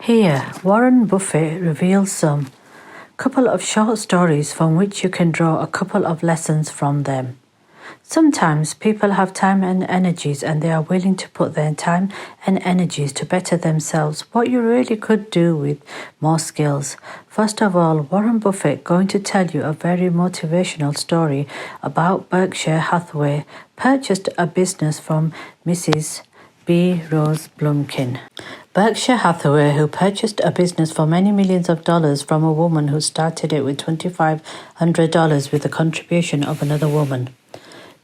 Here, Warren Buffett reveals some couple of short stories from which you can draw a couple of lessons from them. Sometimes people have time and energies and they are willing to put their time and energies to better themselves, what you really could do with more skills. First of all, Warren Buffett going to tell you a very motivational story about Berkshire Hathaway purchased a business from Mrs. B. Rose Blumkin. Berkshire Hathaway, who purchased a business for many millions of dollars from a woman who started it with $2,500 with the contribution of another woman.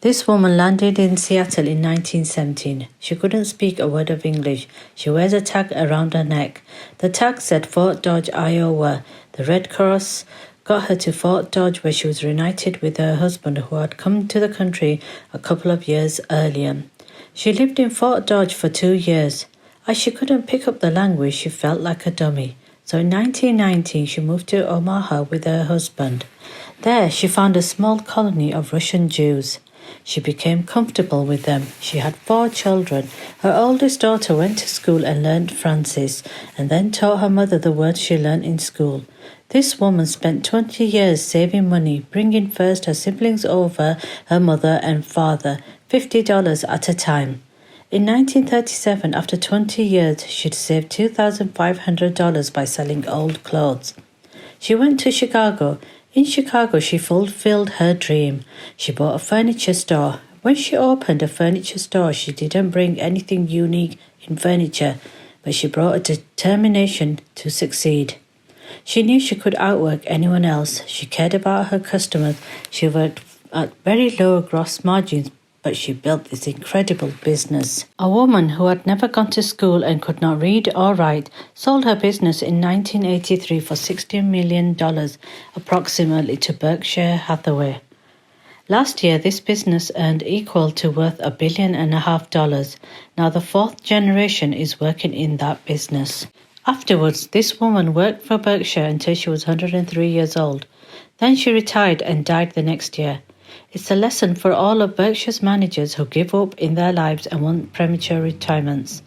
This woman landed in Seattle in 1917. She couldn't speak a word of English. She wears a tag around her neck. The tag said Fort Dodge, Iowa. The Red Cross got her to Fort Dodge, where she was reunited with her husband, who had come to the country a couple of years earlier. She lived in Fort Dodge for 2 years. As she couldn't pick up the language, she felt like a dummy. So in 1919, she moved to Omaha with her husband. There, she found a small colony of Russian Jews. She became comfortable with them. She had 4 children. Her oldest daughter went to school and learned Francis, and then taught her mother the words she learned in school. This woman spent 20 years saving money, bringing first her siblings over, her mother and father, $50 at a time. In 1937, after 20 years, she'd saved $2,500 by selling old clothes. She went to Chicago. In Chicago, she fulfilled her dream. She bought a furniture store. When she opened a furniture store, she didn't bring anything unique in furniture, but she brought a determination to succeed. She knew she could outwork anyone else. She cared about her customers. She worked at very low gross margins, but she built this incredible business. A woman who had never gone to school and could not read or write sold her business in 1983 for $16 million, approximately, to Berkshire Hathaway. Last year, this business earned equal to worth $1.5 billion. Now the 4th generation is working in that business. Afterwards, this woman worked for Berkshire until she was 103 years old. Then she retired and died the next year. It's a lesson for all of Berkshire's managers who give up in their lives and want premature retirements.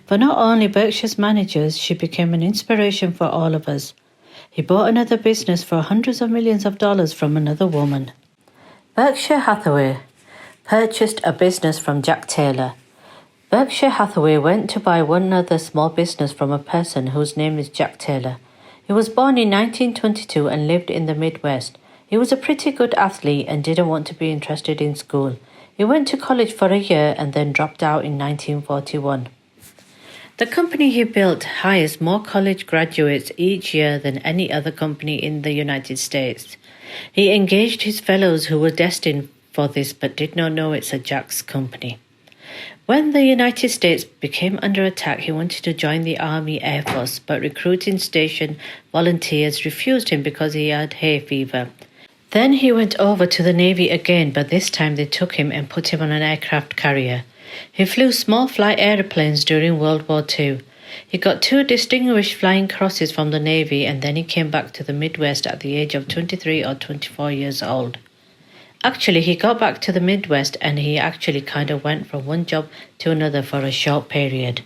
For not only Berkshire's managers, she became an inspiration for all of us. He bought another business for hundreds of millions of dollars from another woman. Berkshire Hathaway purchased a business from Jack Taylor. Berkshire Hathaway went to buy one other small business from a person whose name is Jack Taylor. He was born in 1922 and lived in the Midwest. He was a pretty good athlete and didn't want to be interested in school. He went to college for a year and then dropped out in 1941. The company he built hires more college graduates each year than any other company in the United States. He engaged his fellows who were destined for this but did not know it's a Jack's company. When the United States became under attack, he wanted to join the Army Air Force, but recruiting station volunteers refused him because he had hay fever. Then he went over to the Navy again, but this time they took him and put him on an aircraft carrier. He flew small flight airplanes during World War II. He got 2 distinguished flying crosses from the Navy, and then he came back to the Midwest at the age of 23 or 24 years old. Actually, he got back to the Midwest and he actually kind of went from one job to another for a short period.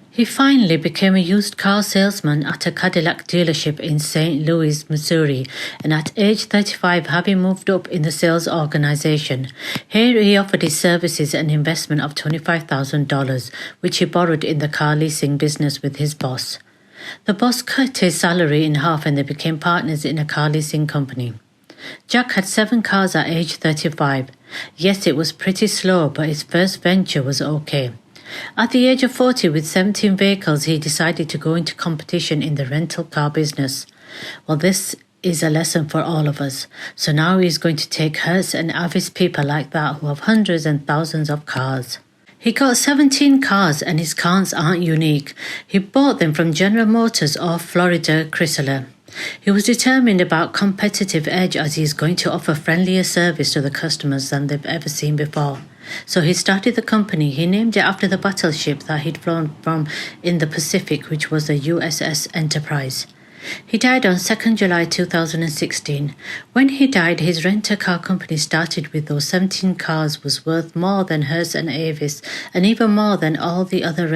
He finally became a used car salesman at a Cadillac dealership in St. Louis, Missouri, and at age 35, having moved up in the sales organization. Here he offered his services an investment of $25,000, which he borrowed in the car leasing business with his boss. The boss cut his salary in half and they became partners in a car leasing company. Jack had 7 cars at age 35. Yes, it was pretty slow, but his first venture was okay. At the age of 40, with 17 vehicles, he decided to go into competition in the rental car business. Well, this is a lesson for all of us. So now he's going to take Hertz and Avis people like that who have hundreds and thousands of cars. He got 17 cars and his cars aren't unique. He bought them from General Motors or Florida Chrysler. He was determined about competitive edge as he is going to offer friendlier service to the customers than they've ever seen before. So he started the company. He named it after the battleship that he'd flown from in the Pacific, which was the USS Enterprise. He died on 2nd July 2016. When he died, his rent-a-car company started with those 17 cars was worth more than Hertz and Avis, and even more than all the other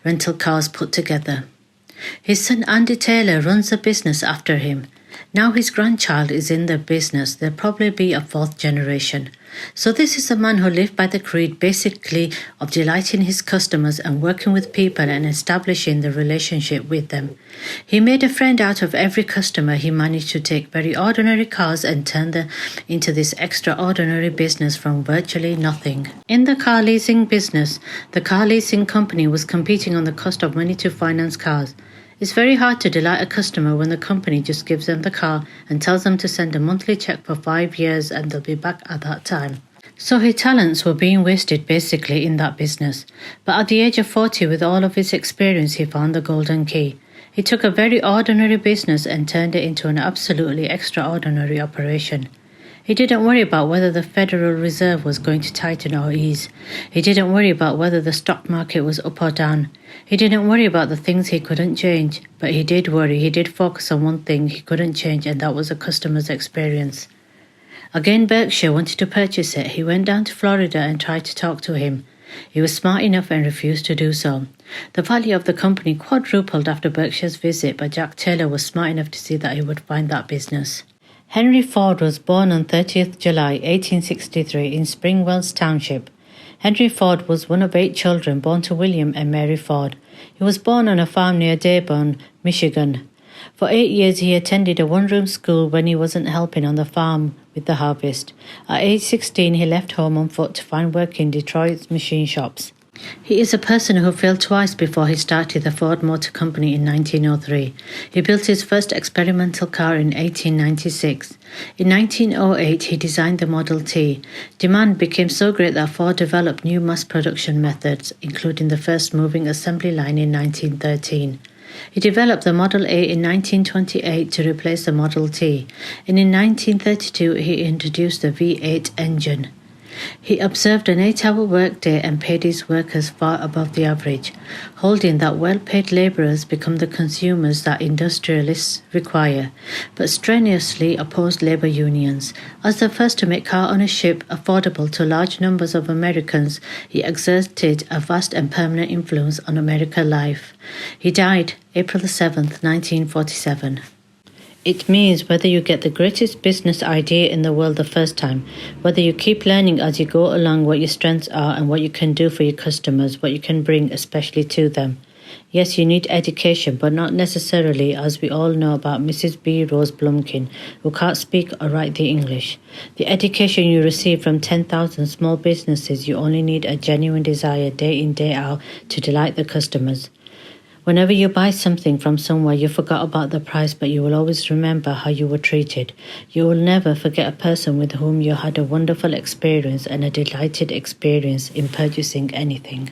rental cars put together. His son Andy Taylor runs the business after him. Now his grandchild is in the business. There'll probably be a fourth generation. So this is a man who lived by the creed basically of delighting his customers and working with people and establishing the relationship with them. He made a friend out of every customer. He managed to take very ordinary cars and turn them into this extraordinary business from virtually nothing. In the car leasing business, the car leasing company was competing on the cost of money to finance cars. It's very hard to delight a customer when the company just gives them the car and tells them to send a monthly check for 5 years and they'll be back at that time. So his talents were being wasted basically in that business. But at the age of 40, with all of his experience, he found the golden key. He took a very ordinary business and turned it into an absolutely extraordinary operation. He didn't worry about whether the Federal Reserve was going to tighten or ease. He didn't worry about whether the stock market was up or down. He didn't worry about the things he couldn't change. But he did worry. He did focus on one thing he couldn't change, and that was a customer's experience. Again, Berkshire wanted to purchase it. He went down to Florida and tried to talk to him. He was smart enough and refused to do so. The value of the company quadrupled after Berkshire's visit, but Jack Taylor was smart enough to see that he would find that business. Henry Ford was born on 30th July 1863 in Springwells Township. Henry Ford was one of 8 children born to William and Mary Ford. He was born on a farm near Dearborn, Michigan. For 8 years he attended a one-room school when he wasn't helping on the farm with the harvest. At age 16 he left home on foot to find work in Detroit's machine shops. He is a person who failed twice before he started the Ford Motor Company in 1903. He built his first experimental car in 1896. In 1908, he designed the Model T. Demand became so great that Ford developed new mass production methods, including the first moving assembly line in 1913. He developed the Model A in 1928 to replace the Model T, and in 1932 he introduced the V8 engine. He observed an 8-hour workday and paid his workers far above the average, holding that well-paid labourers become the consumers that industrialists require, but strenuously opposed labour unions. As the first to make car ownership affordable to large numbers of Americans, he exerted a vast and permanent influence on American life. He died April 7, 1947. It means whether you get the greatest business idea in the world the first time, whether you keep learning as you go along what your strengths are and what you can do for your customers, what you can bring especially to them. Yes, you need education, but not necessarily, as we all know about Mrs. B. Rose Blumkin, who can't speak or write the English. The education you receive from 10,000 small businesses, you only need a genuine desire day in, day out to delight the customers. Whenever you buy something from somewhere, you forgot about the price, but you will always remember how you were treated. You will never forget a person with whom you had a wonderful experience and a delighted experience in purchasing anything.